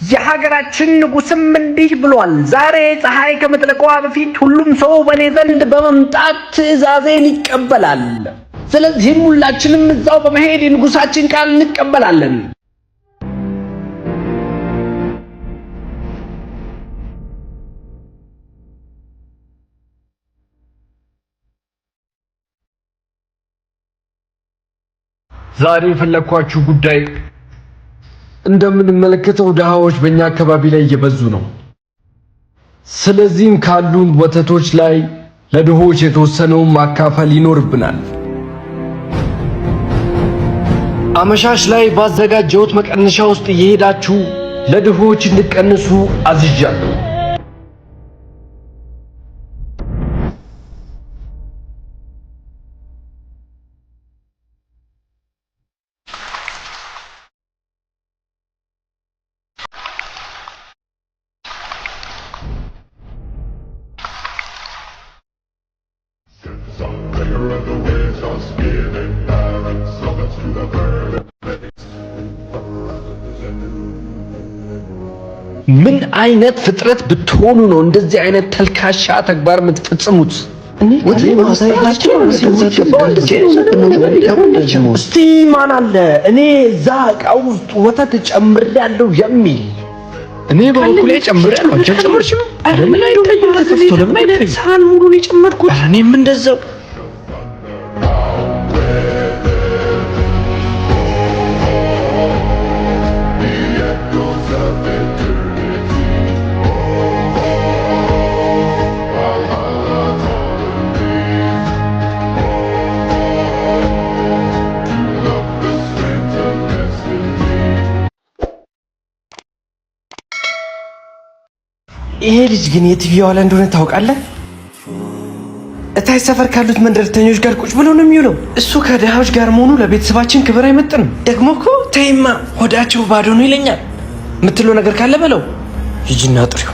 የሀገራችን ንጉስም እንዲህ ብሏል። ዛሬ ፀሐይ ከመጥለቋ በፊት ሁሉም ሰው በኔ ዘንድ በመምጣት ትዕዛዜን ይቀበላል። ስለዚህም ሁላችንም እዛው በመሄድ የንጉሳችን ቃል እንቀበላለን። ዛሬ የፈለኳችሁ ጉዳይ እንደምንመለከተው ድሃዎች በእኛ አካባቢ ላይ እየበዙ ነው። ስለዚህም ካሉን ወተቶች ላይ ለድሆች የተወሰነውን ማካፈል ይኖርብናል። አመሻሽ ላይ ባዘጋጀሁት መቀነሻ ውስጥ እየሄዳችሁ ለድሆች እንድትቀንሱ አዝዣለሁ። ምን አይነት ፍጥረት ብትሆኑ ነው እንደዚህ አይነት ተልካሻ ተግባር የምትፈጽሙት? እስቲ ማን አለ እኔ እዛ ዕቃው ውስጥ ወተት ጨምሬያለሁ የሚል? እኔ በበኩሌ ጨምሬያለሁ። አንቺ ጨምርሽም? ለምን አይተኝም? ለምን አይተኝም? ሳህን ሙሉ ነው የጨመርኩት። እኔም እንደዛው። ይሄ ልጅ ግን የቲቪው አለ እንደሆነ ታውቃለህ? እታይ ሰፈር ካሉት መንደርተኞች ጋር ቁጭ ብሎ ነው የሚውለው። እሱ ከድሃዎች ጋር መሆኑ ለቤተሰባችን ክብር አይመጥንም። ደግሞ እኮ ተይማ ሆዳቸው ባዶ ነው ይለኛል። የምትለው ነገር ካለ በለው። ሂጂና ጥሪው።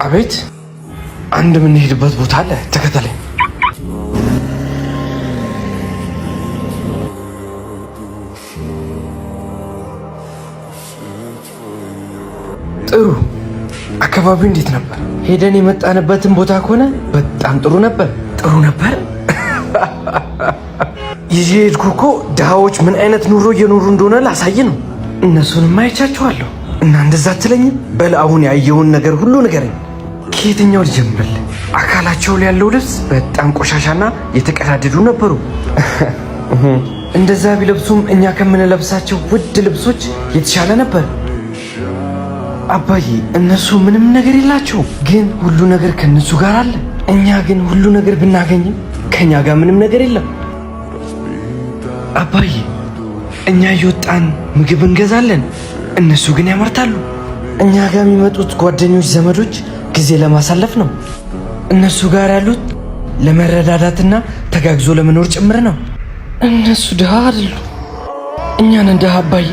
አቤት፣ አንድ የምንሄድበት ቦታ አለ፣ ተከተለኝ። ጥሩ። አካባቢው እንዴት ነበር? ሄደን የመጣንበትን ቦታ ከሆነ በጣም ጥሩ ነበር። ጥሩ ነበር። ይዤ ሄድኩ እኮ ድሃዎች ምን አይነት ኑሮ እየኖሩ እንደሆነ ላሳይ ነው። እነሱንም አይቻቸዋለሁ። እና እንደዛ አትለኝም? በል አሁን ያየውን ነገር ሁሉ ንገረኝ። ከየትኛው ልጀምርልህ? አካላቸው ላይ ያለው ልብስ በጣም ቆሻሻና የተቀዳደዱ ነበሩ። እንደዛ ቢለብሱም እኛ ከምንለብሳቸው ውድ ልብሶች የተሻለ ነበር። አባዬ እነሱ ምንም ነገር የላቸው፣ ግን ሁሉ ነገር ከነሱ ጋር አለ። እኛ ግን ሁሉ ነገር ብናገኝም ከኛ ጋር ምንም ነገር የለም። አባዬ እኛ እየወጣን ምግብ እንገዛለን፣ እነሱ ግን ያመርታሉ። እኛ ጋር የሚመጡት ጓደኞች፣ ዘመዶች ጊዜ ለማሳለፍ ነው። እነሱ ጋር ያሉት ለመረዳዳትና ተጋግዞ ለመኖር ጭምር ነው። እነሱ ድሃ አይደሉ፣ እኛ ነን ድሃ አባዬ።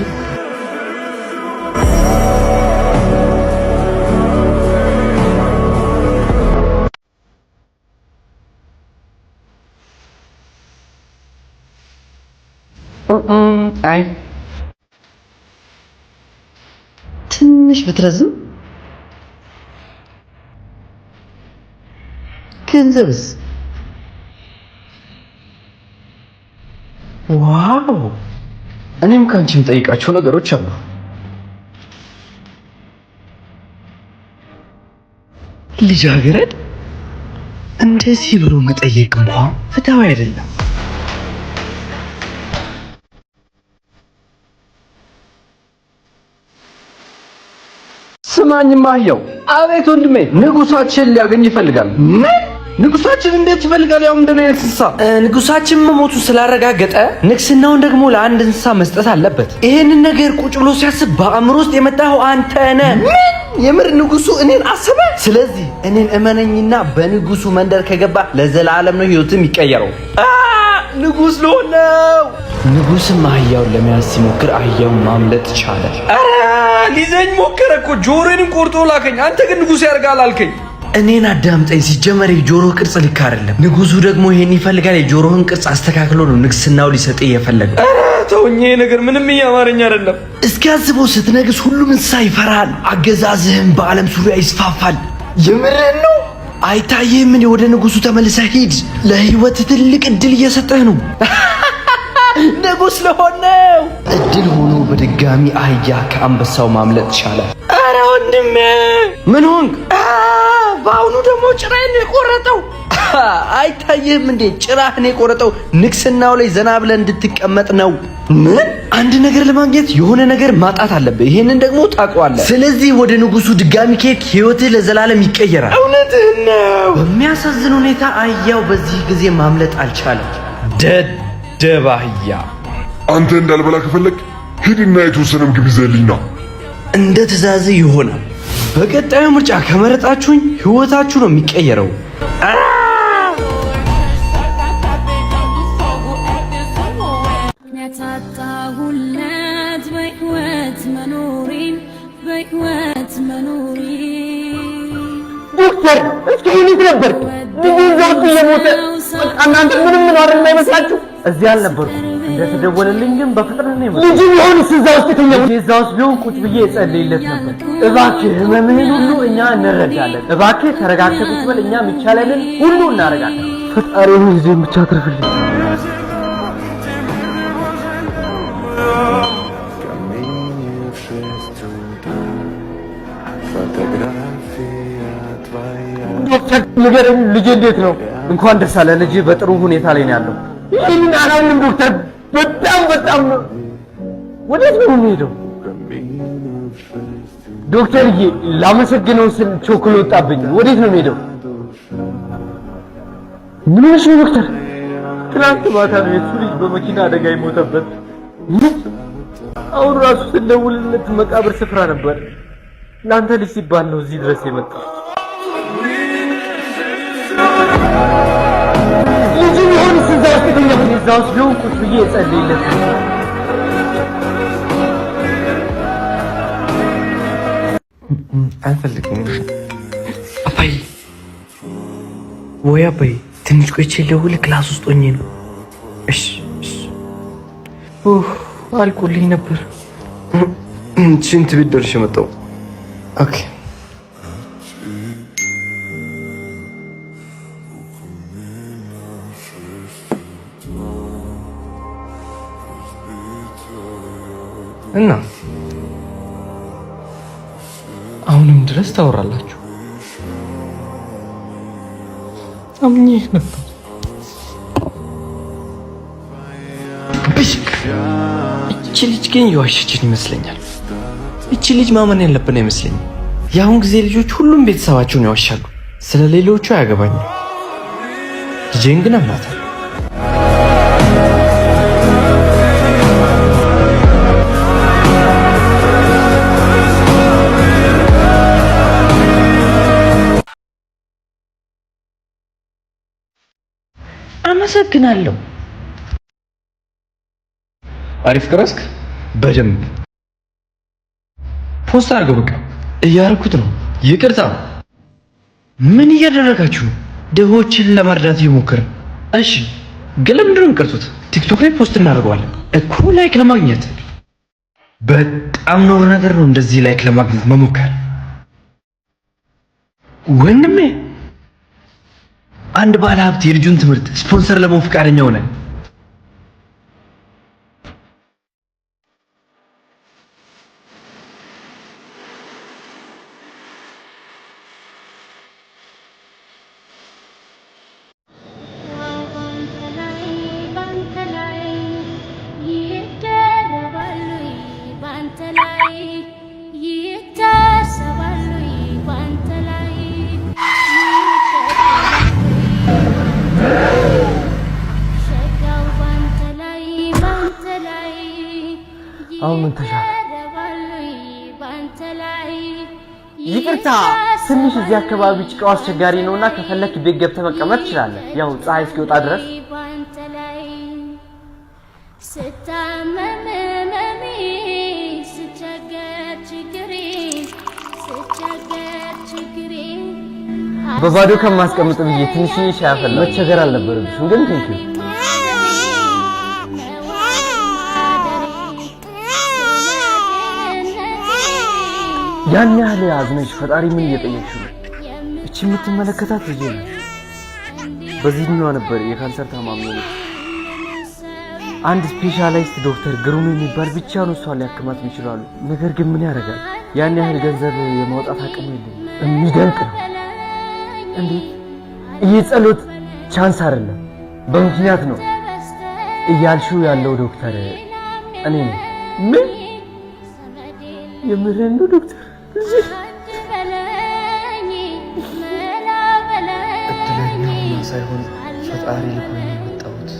አይ ትንሽ ብትረዝም ገንዘብስ? ዋው! እኔም ካንቺ የምጠይቃቸው ነገሮች አሉ። ልጃገረድ እንደዚህ ብሎ መጠየቅ እንኳን ፍትሃዊ አይደለም። ስማኝማ አህያው። አቤት ወንድሜ። ንጉሳችን ሊያገኝ ይፈልጋል። ምን? ንጉሳችን እንዴት ይፈልጋል? ያው ምንድነው እንስሳ? ንጉሳችን መሞቱ ስላረጋገጠ ንግስናውን ደግሞ ለአንድ እንስሳ መስጠት አለበት። ይሄንን ነገር ቁጭ ብሎ ሲያስብ በአእምሮ ውስጥ የመጣው አንተ ነህ። ምን? የምር ንጉሱ እኔን አሰበ? ስለዚህ እኔን እመነኝና በንጉሱ መንደር ከገባ ለዘላለም ነው ህይወት የሚቀየረው። ንጉስ ነው። ንጉስም አህያውን ለመያዝ ሲሞክር አህያውን ማምለጥ ቻለ። አረ ሊዘኝ ሞከረ እኮ ጆሮዬን ቆርጦ ላከኝ። አንተ ግን ንጉስ ያርጋል አልከኝ። እኔን አዳምጠኝ። ሲጀመር የጆሮ ቅርጽ ልክ አይደለም። ንጉሱ ደግሞ ይሄን ይፈልጋል። የጆሮህን ቅርጽ አስተካክሎ ነው ንግስናው ሊሰጥ የፈለገው። ተውኝ፣ ይሄ ነገር ምንም እያማረኝ አይደለም። እስኪ አስበው፣ ስትነግስ ሁሉም እንስሳ ይፈራል፣ አገዛዝህም በዓለም ዙሪያ ይስፋፋል። የምርህን ነው? አይታየህም? እኔ ወደ ንጉሱ ተመልሰህ ሂድ፣ ለህይወት ትልቅ እድል እየሰጠህ ነው። ንጉስ ለሆነው እድል ሆኖ በድጋሚ አህያ ከአንበሳው ማምለጥ ይቻላል። አረ ወንድሜ ምን ሆንክ? በአሁኑ ደግሞ ጭራህን የቆረጠው አይታየህም እንዴ? ጭራህን የቆረጠው ንግስናው ላይ ዘና ብለህ እንድትቀመጥ ነው። ምን? አንድ ነገር ለማግኘት የሆነ ነገር ማጣት አለብህ። ይሄንን ደግሞ ታውቀዋለህ። ስለዚህ ወደ ንጉሱ ድጋሚ ከሄድክ ህይወትህ ለዘላለም ይቀየራል። እውነትህን ነው። በሚያሳዝን ሁኔታ አህያው በዚህ ጊዜ ማምለጥ አልቻለም። ደደብ አህያ። አንተ እንዳልበላ ከፈለግ ሂድና የተወሰነ ምግብ ይዘህልኝ ና። እንደ ትእዛዝህ ይሆናል። በቀጣዩ ምርጫ ከመረጣችሁኝ ህይወታችሁ ነው የሚቀየረው። ዶክተር እስኪ ዩኒት ነበር ልጅ እየሞተ እናንተ ምንም አይደል የማይመስላችሁ? እዚህ አልነበርኩም። እንደተደወለልኝ ግን በፍጥነት ነው የመጣሁት። ልጅ ቢሆንስ እዛ ውስጥ ተኛው። እዛ ውስጥ ቢሆን ቁጭ ብዬ እጸልይለት ነበር። እባክህ ህመምህን ሁሉ እኛ እንረዳለን። እባክህ ተረጋግተህ ቁጭ በል፣ እኛ የሚቻለንን ሁሉ እናደርጋለን። ፈጣሪ ሆይ ልጄን ብቻ አትርፍልኝ። ዶክተር ንገረኝ፣ ልጄ እንዴት ነው? እንኳን ደስ አለ። ልጄ በጥሩ ሁኔታ ላይ ነው ያለው። ይሄንን አላምንም ዶክተር። በጣም ነው። ወዴት ነው የምሄደው? ዶክተርዬ ላመሰግነው ስል ቾክሎ ወጣብኝ። ወዴት ነው የምሄደው? ምን ሆነሽ ነው ዶክተር? ትናንት ማታ ነው የሱ ልጅ በመኪና አደጋ የሞተበት። አሁን ራሱ ስደውልለት መቃብር ስፍራ ነበር። ለአንተ ልጅ ሲባል ነው እዚህ ድረስ የመጣው። ልጅ ቢሆን እዛ ውስጥ ተኛው። እዛ ውስጥ ቢሆን ቁጭ ብዬ እጸልይለት ነበር። አልፈልግም። አባይ ወይ አባይ፣ ትንሽ ቆይቼ ልደውል። ክላስ ውስጥ ሆኜ ነው። እሺ አልቆልኝ ነበር። ሽንት ቤት ደርሼ መጣሁ። ኦኬ እና አሁንም ድረስ ታወራላችሁ? አምኜህ ነበር። እቺ ልጅ ግን የዋሸችን ይመስለኛል። እቺ ልጅ ማመን ያለብን አይመስለኝም። የአሁን ጊዜ ልጆች ሁሉም ቤተሰባቸውን ያዋሻሉ። ስለ ሌሎቹ አያገባኝም። ልጄን ግን አምናታል። አመሰግናለሁ። አሪፍ ቀረስክ። በደንብ ፖስት አድርገው። በቃ እያደረኩት ነው። ይቅርታ። ምን እያደረጋችሁ ነው? ድሆችን ለመርዳት እየሞከርን። እሺ ግን ለምንድን ነው የምትቀርጹት? ቲክቶክ ላይ ፖስት እናደርገዋለን እኮ ላይክ ለማግኘት። በጣም ኖር ነገር ነው እንደዚህ ላይክ ለማግኘት መሞከር። ወንድሜ አንድ ባለ ሀብት የልጁን ትምህርት ስፖንሰር ለመሆን ፈቃደኛ ሆነ። አሁን ምን ተሻለ? ይቅርታ ትንሽ እዚህ አካባቢ ጭቃው አስቸጋሪ ነውና ከፈለክ ቤት ገብተህ መቀመጥ ትችላለህ። ያው ፀሐይ እስኪወጣ ድረስ። በባዶ ከማስቀምጥ ብዬ ትንሽ ሻይ አፈላ። መቸገር አልነበረብሽም ግን ቴንኪው። ያን ያህል አዝነሽ ፈጣሪ ምን እየጠየቅሽ ነው? እቺ የምትመለከታት ልጅ ነው። በዚህ ድኛዋ ነበር የካንሰር ታማሚ ነው። አንድ ስፔሻላይስት ዶክተር ግሩም የሚባል ብቻ ነው እሷን ሊያክማት ይችላሉ። ነገር ግን ምን ያደርጋል ያን ያህል ገንዘብ የማውጣት አቅም የለም። የሚደንቅ ነው። እንዴት ይህ ጸሎት ቻንስ አይደለም በምክንያት ነው እያልሽው ያለው ዶክተር እኔ ነኝ። ምን የምሬን ነው ዶክተር? እድለኛውና ሳይሆን ፈጣሪ ልኮ የመጣሁት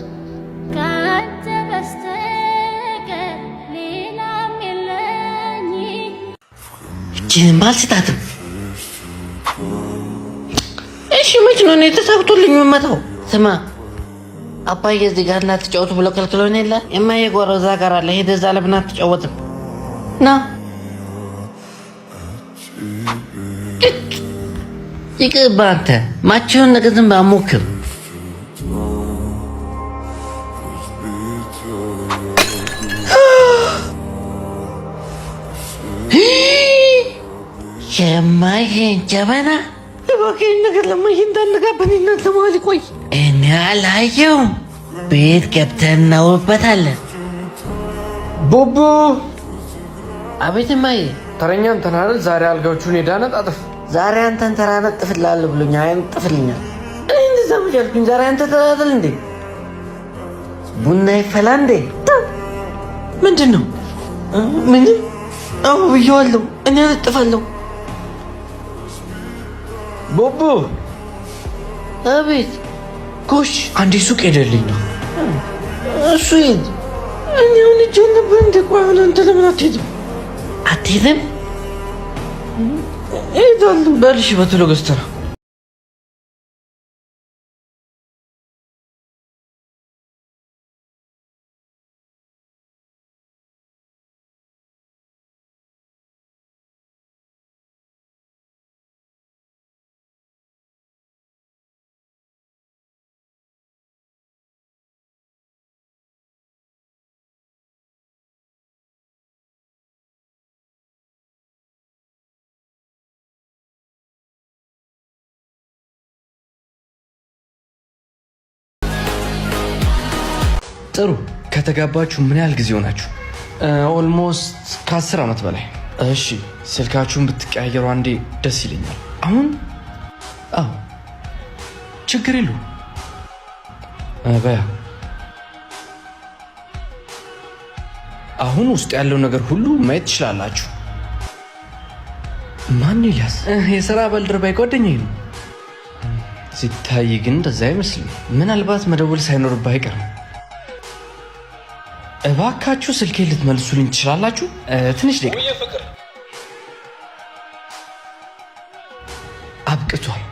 ካንተ በስተቀር ሌላም የለኝ። እጅህን ባልስታትም እሺ፣ መች ነው እኔ ተሳክቶልኝ የምመጣው? ስማ አባዬ እዚህ ጋር እንዳትጫወቱ ብሎ ከልክሎኝ የለ? የማየ ጓሮ እዛ ጋር አለ። ሄደህ እዛ ለምን አትጫወትም? ና ይቅርብህ አንተ ማችሁን ነገር ዝም ብለህ አትሞክር። የማየን ጀበና እባክህን ነገር ለማየ እንዳነጋበን እናንተ መሀል ቆይ። እኔ አላየውም። ቤት ገብተን እናውበታለን። ቡቡ! አቤት እማዬ። ተረኛ እንትን አይደል? ዛሬ አልጋዎቹን ሄዳ ነጣጥፍ። ዛሬ አንተን ተራ ነጥፍልሃለሁ ብሎኛል። አይነጥፍልኛል። እኔ እንደዛ ብያልኩኝ ዛሬ አንተ ተራጥል እንዴ? ቡና ይፈላ እንዴ? ምንድን ነው? ምንም አዎ ብዬዋለሁ። እኔ አነጥፋለሁ። ቡቡ! አቤት። ጎሽ አንዴ ሱቅ ሄደልኝ ነው እሱ ሂድ። እኔ አሁን እጄ ነበር እንደ ቆይ አሁን አንተ ለምን አትሄድም? አትሄድም? እሄዳለሁ። በልሽ በቶሎ ገዝተህ ነው። ጥሩ። ከተጋባችሁ ምን ያህል ጊዜ ሆናችሁ? ኦልሞስት ከ10 ዓመት በላይ። እሺ ስልካችሁን ብትቀያየሩ አንዴ ደስ ይለኛል። አሁን አዎ ችግር የለውም። በያ አሁን ውስጥ ያለው ነገር ሁሉ ማየት ትችላላችሁ። ማን ይላስ? የሥራ ባልደረባዬ ጓደኛዬ ነው። ሲታይ ግን እንደዛ አይመስልም። ምናልባት መደወል ሳይኖርብህ አይቀርም። እባካችሁ ስልኬ ልትመልሱልኝ ትችላላችሁ? ትንሽ ደቂቃ አብቅቷል።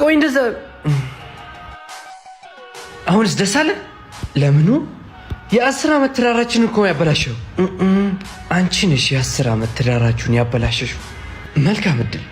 ቆይ እንደዛ አሁንስ ደስ አለ? ለምኑ? የ10 ዓመት ትዳራችን እኮ ያበላሸው አንቺ ነሽ። የ10 ዓመት ትዳራችሁን ያበላሸሽው። መልካም እድል።